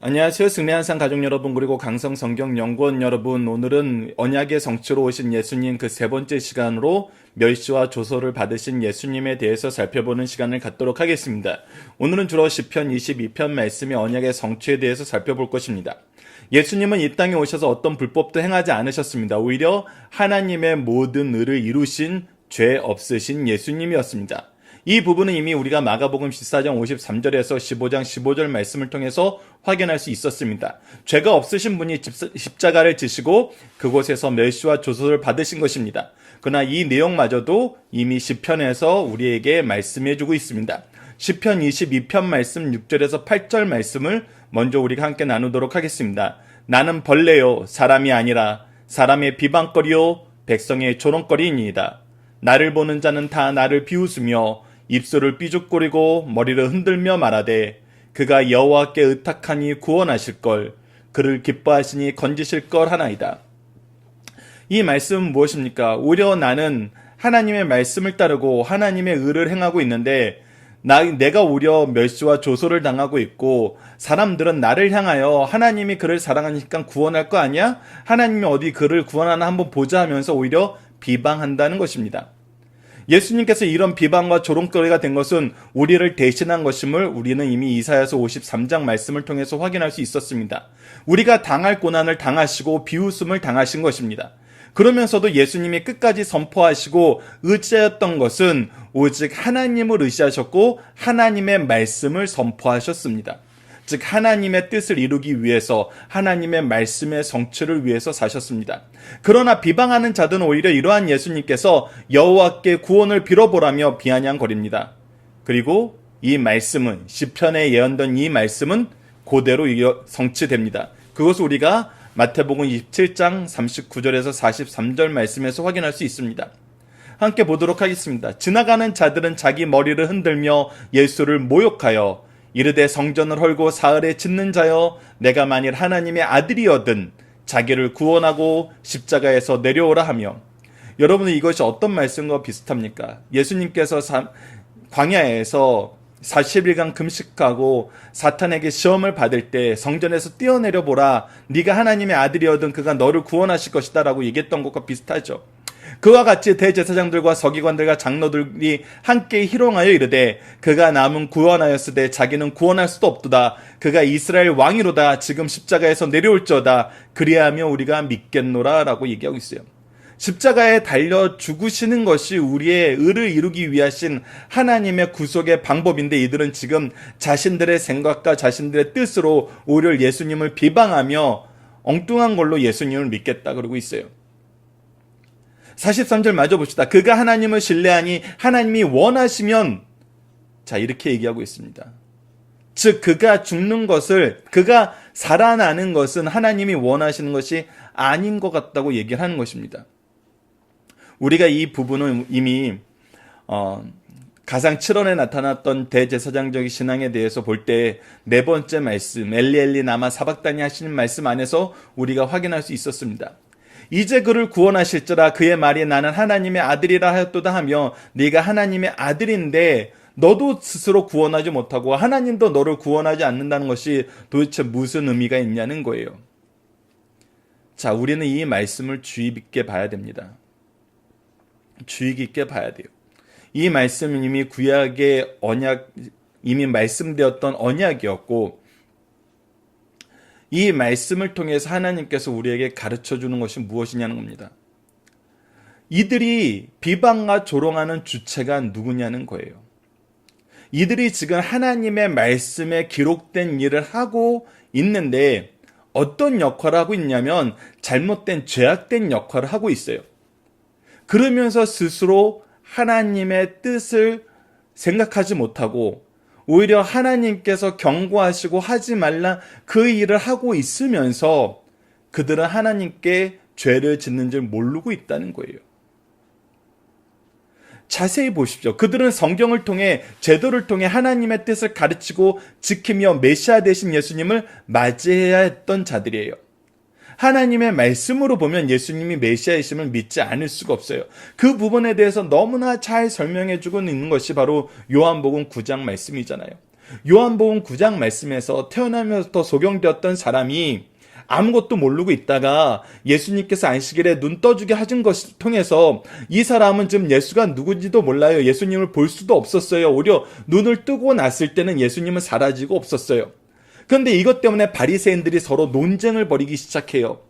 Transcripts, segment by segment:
안녕하세요. 승리한산 가족 여러분, 그리고 강성 성경연구원 여러분. 오늘은 언약의 성취로 오신 예수님 그 세 번째 시간으로 멸시와 조소를 받으신 예수님에 대해서 살펴보는 시간을 갖도록 하겠습니다. 오늘은 주로 시편 22편 말씀의 언약의 성취에 대해서 살펴볼 것입니다. 예수님은 이 땅에 오셔서 어떤 불법도 행하지 않으셨습니다. 오히려 하나님의 모든 의를 이루신 죄 없으신 예수님이었습니다. 이 부분은 이미 우리가 마가복음 14장 53절에서 15장 15절 말씀을 통해서 확인할 수 있었습니다. 죄가 없으신 분이 십자가를 지시고 그곳에서 멸시와 조소를 받으신 것입니다. 그러나 이 내용마저도 이미 시편에서 우리에게 말씀해주고 있습니다. 시편 22편 말씀 6절에서 8절 말씀을 먼저 우리가 함께 나누도록 하겠습니다. 나는 벌레요 사람이 아니라 사람의 비방거리요 백성의 조롱거리이니이다. 나를 보는 자는 다 나를 비웃으며 입술을 삐죽거리고 머리를 흔들며 말하되 그가 여호와께 의탁하니 구원하실걸, 그를 기뻐하시니 건지실걸 하나이다. 이 말씀은 무엇입니까? 오히려 나는 하나님의 말씀을 따르고 하나님의 의를 행하고 있는데 내가 오히려 멸시와 조소를 당하고 있고, 사람들은 나를 향하여 하나님이 그를 사랑하니까 구원할 거 아니야? 하나님이 어디 그를 구원하나 한번 보자 하면서 오히려 비방한다는 것입니다. 예수님께서 이런 비방과 조롱거리가 된 것은 우리를 대신한 것임을 우리는 이미 이사야서 53장 말씀을 통해서 확인할 수 있었습니다. 우리가 당할 고난을 당하시고 비웃음을 당하신 것입니다. 그러면서도 예수님이 끝까지 선포하시고 의지하였던 것은 오직 하나님을 의지하셨고 하나님의 말씀을 선포하셨습니다. 즉 하나님의 뜻을 이루기 위해서 하나님의 말씀의 성취를 위해서 사셨습니다. 그러나 비방하는 자들은 오히려 이러한 예수님께서 여호와께 구원을 빌어보라며 비아냥거립니다. 그리고 이 말씀은, 시편에 예언된 이 말씀은 그대로 성취됩니다. 그것을 우리가 마태복음 27장 39절에서 43절 말씀에서 확인할 수 있습니다. 함께 보도록 하겠습니다. 지나가는 자들은 자기 머리를 흔들며 예수를 모욕하여 이르되 성전을 헐고 사흘에 짓는 자여, 내가 만일 하나님의 아들이어든 자기를 구원하고 십자가에서 내려오라 하며. 여러분은 이것이 어떤 말씀과 비슷합니까? 예수님께서 광야에서 40일간 금식하고 사탄에게 시험을 받을 때 성전에서 뛰어내려 보라, 네가 하나님의 아들이어든 그가 너를 구원하실 것이다 라고 얘기했던 것과 비슷하죠. 그와 같이 대제사장들과 서기관들과 장로들이 함께 희롱하여 이르되 그가 남은 구원하였으되 자기는 구원할 수도 없도다. 그가 이스라엘 왕이로다. 지금 십자가에서 내려올지어다. 그리하며 우리가 믿겠노라 라고 얘기하고 있어요. 십자가에 달려 죽으시는 것이 우리의 의를 이루기 위하신 하나님의 구속의 방법인데, 이들은 지금 자신들의 생각과 자신들의 뜻으로 오히려 예수님을 비방하며 엉뚱한 걸로 예수님을 믿겠다 그러고 있어요. 43절 마저 봅시다. 그가 하나님을 신뢰하니 하나님이 원하시면, 자 이렇게 얘기하고 있습니다. 즉 그가 죽는 것을, 그가 살아나는 것은 하나님이 원하시는 것이 아닌 것 같다고 얘기를 하는 것입니다. 우리가 이 부분은 이미 가상 7원에 나타났던 대제사장적인 신앙에 대해서 볼 때 네 번째 말씀 엘리 엘리 나마 사박다니 하시는 말씀 안에서 우리가 확인할 수 있었습니다. 이제 그를 구원하실지라, 그의 말이 나는 하나님의 아들이라 하였도다 하며, 네가 하나님의 아들인데 너도 스스로 구원하지 못하고 하나님도 너를 구원하지 않는다는 것이 도대체 무슨 의미가 있냐는 거예요. 자, 우리는 이 말씀을 주의 깊게 봐야 됩니다. 주의 깊게 봐야 돼요. 이 말씀은 이미 구약의 언약, 이미 말씀되었던 언약이었고, 이 말씀을 통해서 하나님께서 우리에게 가르쳐주는 것이 무엇이냐는 겁니다. 이들이 비방과 조롱하는 주체가 누구냐는 거예요. 이들이 지금 하나님의 말씀에 기록된 일을 하고 있는데 어떤 역할을 하고 있냐면 잘못된 죄악된 역할을 하고 있어요. 그러면서 스스로 하나님의 뜻을 생각하지 못하고 오히려 하나님께서 경고하시고 하지 말라 그 일을 하고 있으면서 그들은 하나님께 죄를 짓는 줄 모르고 있다는 거예요. 자세히 보십시오. 그들은 성경을 통해, 제도를 통해 하나님의 뜻을 가르치고 지키며 메시아 되신 예수님을 맞이해야 했던 자들이에요. 하나님의 말씀으로 보면 예수님이 메시아이심을 믿지 않을 수가 없어요. 그 부분에 대해서 너무나 잘 설명해주고 있는 것이 바로 요한복음 9장 말씀이잖아요. 요한복음 9장 말씀에서 태어나면서부터 소경되었던 사람이 아무것도 모르고 있다가 예수님께서 안식일에 눈 떠주게 하신 것을 통해서 이 사람은 지금 예수가 누군지도 몰라요. 예수님을 볼 수도 없었어요. 오히려 눈을 뜨고 났을 때는 예수님은 사라지고 없었어요. 그런데 이것 때문에 바리새인들이 서로 논쟁을 벌이기 시작해요.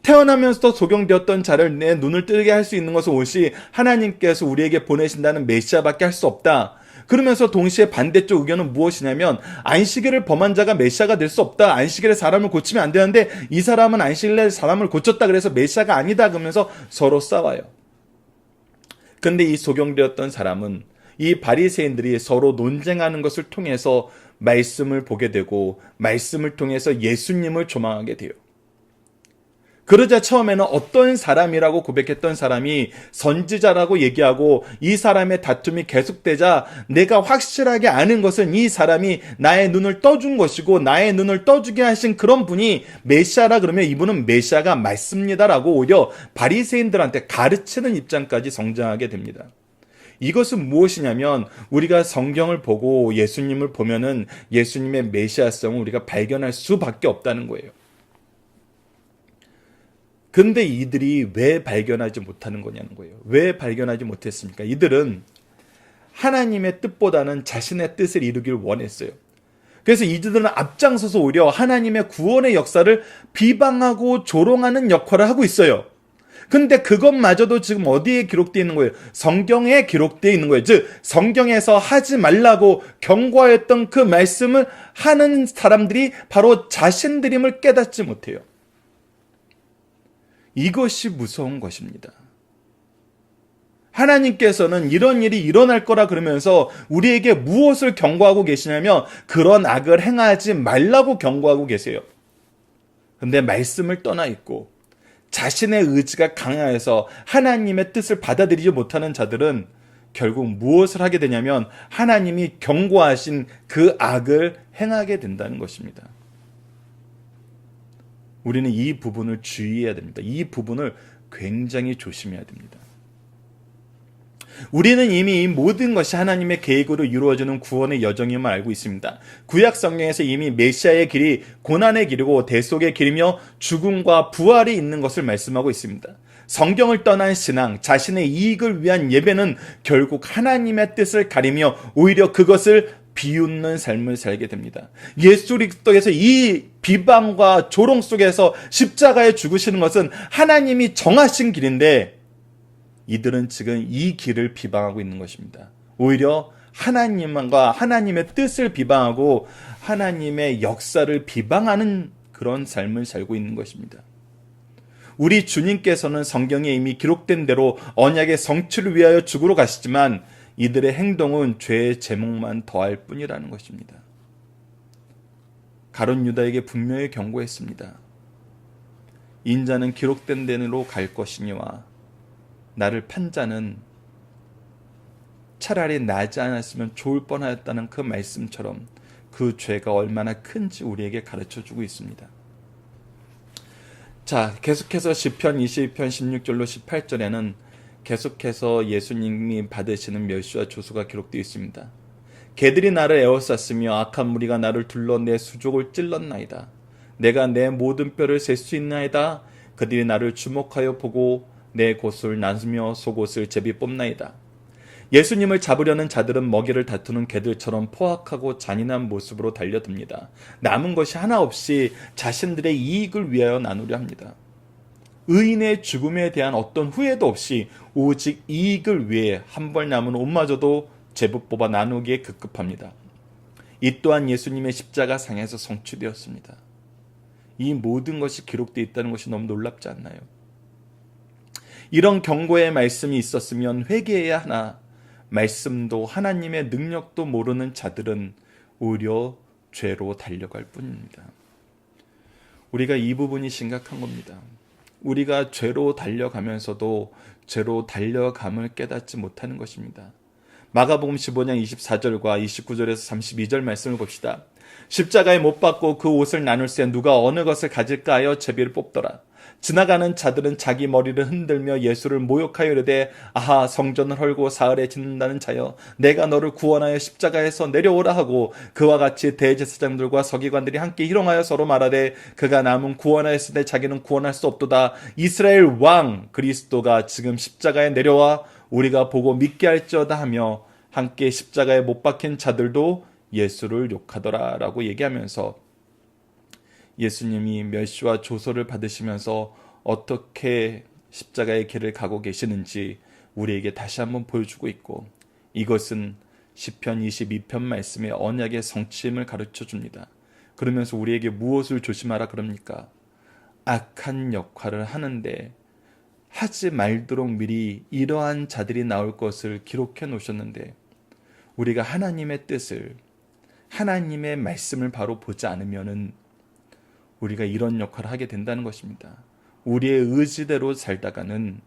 태어나면서도 소경되었던 자를 내 눈을 뜨게 할 수 있는 것은 오롯이 하나님께서 우리에게 보내신다는 메시아밖에 할 수 없다. 그러면서 동시에 반대쪽 의견은 무엇이냐면 안식일을 범한 자가 메시아가 될 수 없다. 안식일에 사람을 고치면 안 되는데 이 사람은 안식일에 사람을 고쳤다 그래서 메시아가 아니다. 그러면서 서로 싸워요. 근데 이 소경되었던 사람은 이 바리새인들이 서로 논쟁하는 것을 통해서 말씀을 보게 되고 말씀을 통해서 예수님을 조망하게 돼요. 그러자 처음에는 어떤 사람이라고 고백했던 사람이 선지자라고 얘기하고 이 사람의 다툼이 계속되자 내가 확실하게 아는 것은 이 사람이 나의 눈을 떠준 것이고 나의 눈을 떠주게 하신 그런 분이 메시아라 그러면 이분은 메시아가 맞습니다라고 오히려 바리새인들한테 가르치는 입장까지 성장하게 됩니다. 이것은 무엇이냐면 우리가 성경을 보고 예수님을 보면은 예수님의 메시아성을 우리가 발견할 수밖에 없다는 거예요. 근데 이들이 왜 발견하지 못하는 거냐는 거예요. 왜 발견하지 못했습니까? 이들은 하나님의 뜻보다는 자신의 뜻을 이루길 원했어요. 그래서 이들은 앞장서서 오히려 하나님의 구원의 역사를 비방하고 조롱하는 역할을 하고 있어요. 근데 그것마저도 지금 어디에 기록되어 있는 거예요? 성경에 기록되어 있는 거예요. 즉 성경에서 하지 말라고 경고하였던 그 말씀을 하는 사람들이 바로 자신들임을 깨닫지 못해요. 이것이 무서운 것입니다. 하나님께서는 이런 일이 일어날 거라 그러면서 우리에게 무엇을 경고하고 계시냐면 그런 악을 행하지 말라고 경고하고 계세요. 근데 말씀을 떠나 있고 자신의 의지가 강하여서 하나님의 뜻을 받아들이지 못하는 자들은 결국 무엇을 하게 되냐면 하나님이 경고하신 그 악을 행하게 된다는 것입니다. 우리는 이 부분을 주의해야 됩니다. 이 부분을 굉장히 조심해야 됩니다. 우리는 이미 이 모든 것이 하나님의 계획으로 이루어지는 구원의 여정임을 알고 있습니다. 구약 성경에서 이미 메시아의 길이 고난의 길이고 대속의 길이며 죽음과 부활이 있는 것을 말씀하고 있습니다. 성경을 떠난 신앙, 자신의 이익을 위한 예배는 결국 하나님의 뜻을 가리며 오히려 그것을 비웃는 삶을 살게 됩니다. 예수 그리스도께서 이 비방과 조롱 속에서 십자가에 죽으시는 것은 하나님이 정하신 길인데 이들은 지금 이 길을 비방하고 있는 것입니다. 오히려 하나님과 하나님의 뜻을 비방하고 하나님의 역사를 비방하는 그런 삶을 살고 있는 것입니다. 우리 주님께서는 성경에 이미 기록된 대로 언약의 성취를 위하여 죽으러 가시지만 이들의 행동은 죄의 제목만 더할 뿐이라는 것입니다. 가룟 유다에게 분명히 경고했습니다. 인자는 기록된 대로 갈 것이니와 나를 판 자는 차라리 나지 않았으면 좋을 뻔하였다는 그 말씀처럼 그 죄가 얼마나 큰지 우리에게 가르쳐주고 있습니다. 자, 계속해서 시편 22편 16절로 18절에는 계속해서 예수님이 받으시는 멸시와 조소가 기록되어 있습니다. 개들이 나를 에워쌌으며 악한 무리가 나를 둘러 내 수족을 찔렀나이다. 내가 내 모든 뼈를 셀 수 있나이다. 그들이 나를 주목하여 보고 내 곳을 나누며 속옷을 제비 뽑나이다. 예수님을 잡으려는 자들은 먹이를 다투는 개들처럼 포악하고 잔인한 모습으로 달려듭니다. 남은 것이 하나 없이 자신들의 이익을 위하여 나누려 합니다. 의인의 죽음에 대한 어떤 후회도 없이 오직 이익을 위해 한 벌 남은 옷마저도 제비 뽑아 나누기에 급급합니다. 이 또한 예수님의 십자가 상에서 성취되었습니다. 이 모든 것이 기록되어 있다는 것이 너무 놀랍지 않나요? 이런 경고의 말씀이 있었으면 회개해야 하나 말씀도 하나님의 능력도 모르는 자들은 오히려 죄로 달려갈 뿐입니다. 우리가 이 부분이 심각한 겁니다. 우리가 죄로 달려가면서도 죄로 달려감을 깨닫지 못하는 것입니다. 마가복음 15장 24절과 29절에서 32절 말씀을 봅시다. 십자가에 못 박고 그 옷을 나눌 새 누가 어느 것을 가질까 하여 제비를 뽑더라. 지나가는 자들은 자기 머리를 흔들며 예수를 모욕하여 이르되 아하 성전을 헐고 사흘에 짓는다는 자여 내가 너를 구원하여 십자가에서 내려오라 하고 그와 같이 대제사장들과 서기관들이 함께 희롱하여 서로 말하되 그가 남은 구원하였으되 자기는 구원할 수 없도다. 이스라엘 왕 그리스도가 지금 십자가에 내려와 우리가 보고 믿게 할지어다 하며 함께 십자가에 못 박힌 자들도 예수를 욕하더라 라고 얘기하면서 예수님이 멸시와 조소를 받으시면서 어떻게 십자가의 길을 가고 계시는지 우리에게 다시 한번 보여주고 있고, 이것은 시편 22편 말씀의 언약의 성취임을 가르쳐 줍니다. 그러면서 우리에게 무엇을 조심하라 그럽니까? 악한 역할을 하는데 하지 말도록 미리 이러한 자들이 나올 것을 기록해 놓으셨는데, 우리가 하나님의 뜻을, 하나님의 말씀을 바로 보지 않으면은 우리가 이런 역할을 하게 된다는 것입니다. 우리의 의지대로 살다가는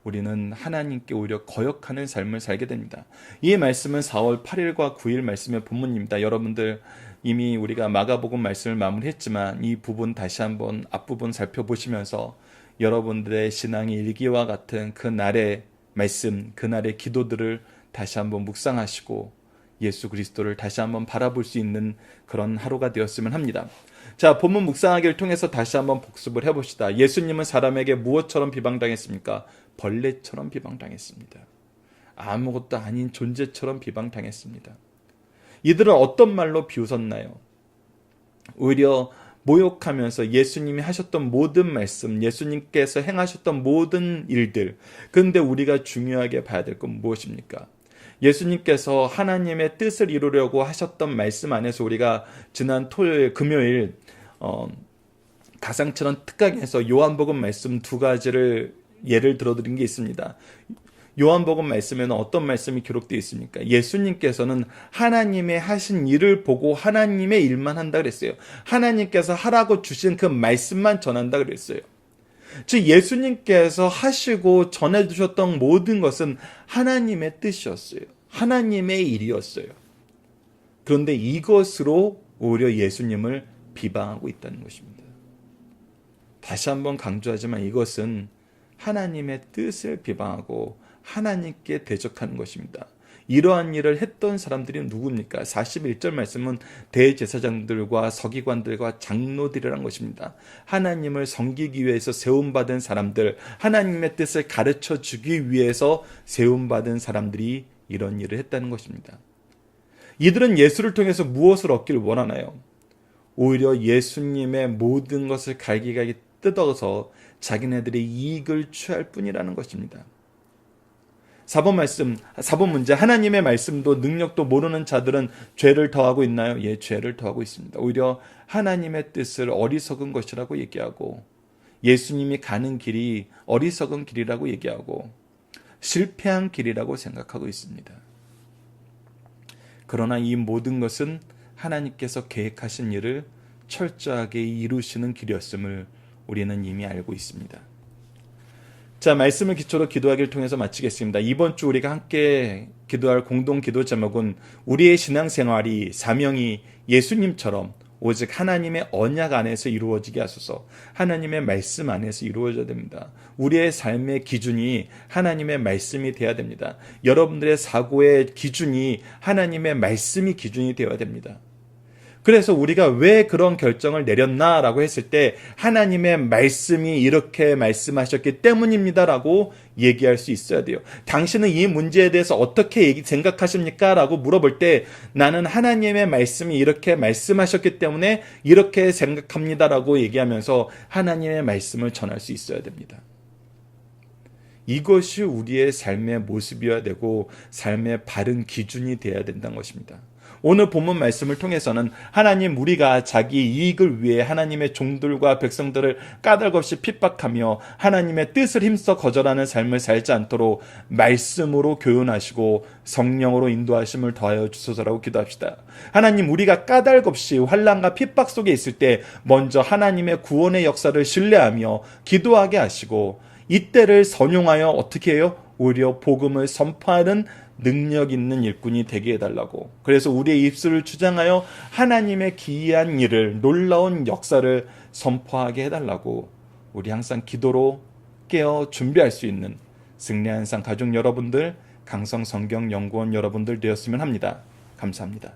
우리는 하나님께 오히려 거역하는 삶을 살게 됩니다. 이 말씀은 4월 8일과 9일 말씀의 본문입니다. 여러분들 이미 우리가 마가복음 말씀을 마무리했지만 이 부분 다시 한번 앞부분 살펴보시면서 여러분들의 신앙의 일기와 같은 그날의 말씀, 그날의 기도들을 다시 한번 묵상하시고 예수 그리스도를 다시 한번 바라볼 수 있는 그런 하루가 되었으면 합니다. 자, 본문 묵상하기를 통해서 다시 한번 복습을 해봅시다. 예수님은 사람에게 무엇처럼 비방당했습니까? 벌레처럼 비방당했습니다. 아무것도 아닌 존재처럼 비방당했습니다. 이들은 어떤 말로 비웃었나요? 오히려 모욕하면서 예수님이 하셨던 모든 말씀, 예수님께서 행하셨던 모든 일들, 그런데 우리가 중요하게 봐야 될 건 무엇입니까? 예수님께서 하나님의 뜻을 이루려고 하셨던 말씀 안에서 우리가 지난 토요일, 금요일 가상처럼 특강에서 요한복음 말씀 두 가지를 예를 들어드린 게 있습니다. 요한복음 말씀에는 어떤 말씀이 기록되어 있습니까? 예수님께서는 하나님의 하신 일을 보고 하나님의 일만 한다 그랬어요. 하나님께서 하라고 주신 그 말씀만 전한다 그랬어요. 즉 예수님께서 하시고 전해주셨던 모든 것은 하나님의 뜻이었어요. 하나님의 일이었어요. 그런데 이것으로 오히려 예수님을 비방하고 있다는 것입니다. 다시 한번 강조하지만 이것은 하나님의 뜻을 비방하고 하나님께 대적하는 것입니다. 이러한 일을 했던 사람들이 누굽니까? 41절 말씀은 대제사장들과 서기관들과 장로들이라는 것입니다. 하나님을 섬기기 위해서 세움받은 사람들, 하나님의 뜻을 가르쳐 주기 위해서 세움받은 사람들이 이런 일을 했다는 것입니다. 이들은 예수를 통해서 무엇을 얻기를 원하나요? 오히려 예수님의 모든 것을 갈기갈기 뜯어서 자기네들의 이익을 취할 뿐이라는 것입니다. 4번 문제, 하나님의 말씀도 능력도 모르는 자들은 죄를 더하고 있나요? 예, 죄를 더하고 있습니다. 오히려 하나님의 뜻을 어리석은 것이라고 얘기하고, 예수님이 가는 길이 어리석은 길이라고 얘기하고, 실패한 길이라고 생각하고 있습니다. 그러나 이 모든 것은 하나님께서 계획하신 일을 철저하게 이루시는 길이었음을 우리는 이미 알고 있습니다. 자, 말씀을 기초로 기도하기를 통해서 마치겠습니다. 이번 주 우리가 함께 기도할 공동 기도 제목은 우리의 신앙생활이 사명이 예수님처럼 오직 하나님의 언약 안에서 이루어지게 하소서. 하나님의 말씀 안에서 이루어져야 됩니다. 우리의 삶의 기준이 하나님의 말씀이 되어야 됩니다. 여러분들의 사고의 기준이 하나님의 말씀이 기준이 되어야 됩니다. 그래서 우리가 왜 그런 결정을 내렸나라고 했을 때 하나님의 말씀이 이렇게 말씀하셨기 때문입니다라고 얘기할 수 있어야 돼요. 당신은 이 문제에 대해서 어떻게 생각하십니까? 라고 물어볼 때 나는 하나님의 말씀이 이렇게 말씀하셨기 때문에 이렇게 생각합니다라고 얘기하면서 하나님의 말씀을 전할 수 있어야 됩니다. 이것이 우리의 삶의 모습이어야 되고 삶의 바른 기준이 되어야 된다는 것입니다. 오늘 본문 말씀을 통해서는 하나님 우리가 자기 이익을 위해 하나님의 종들과 백성들을 까닭없이 핍박하며 하나님의 뜻을 힘써 거절하는 삶을 살지 않도록 말씀으로 교훈하시고 성령으로 인도하심을 더하여 주소서라고 기도합시다. 하나님 우리가 까닭없이 환난과 핍박 속에 있을 때 먼저 하나님의 구원의 역사를 신뢰하며 기도하게 하시고 이때를 선용하여 어떻게 해요? 오히려 복음을 선포하는 능력 있는 일꾼이 되게 해달라고. 그래서 우리의 입술을 주장하여 하나님의 기이한 일을, 놀라운 역사를 선포하게 해달라고 우리 항상 기도로 깨어 준비할 수 있는 승리한 상 가족 여러분들, 강성 성경 연구원 여러분들 되었으면 합니다. 감사합니다.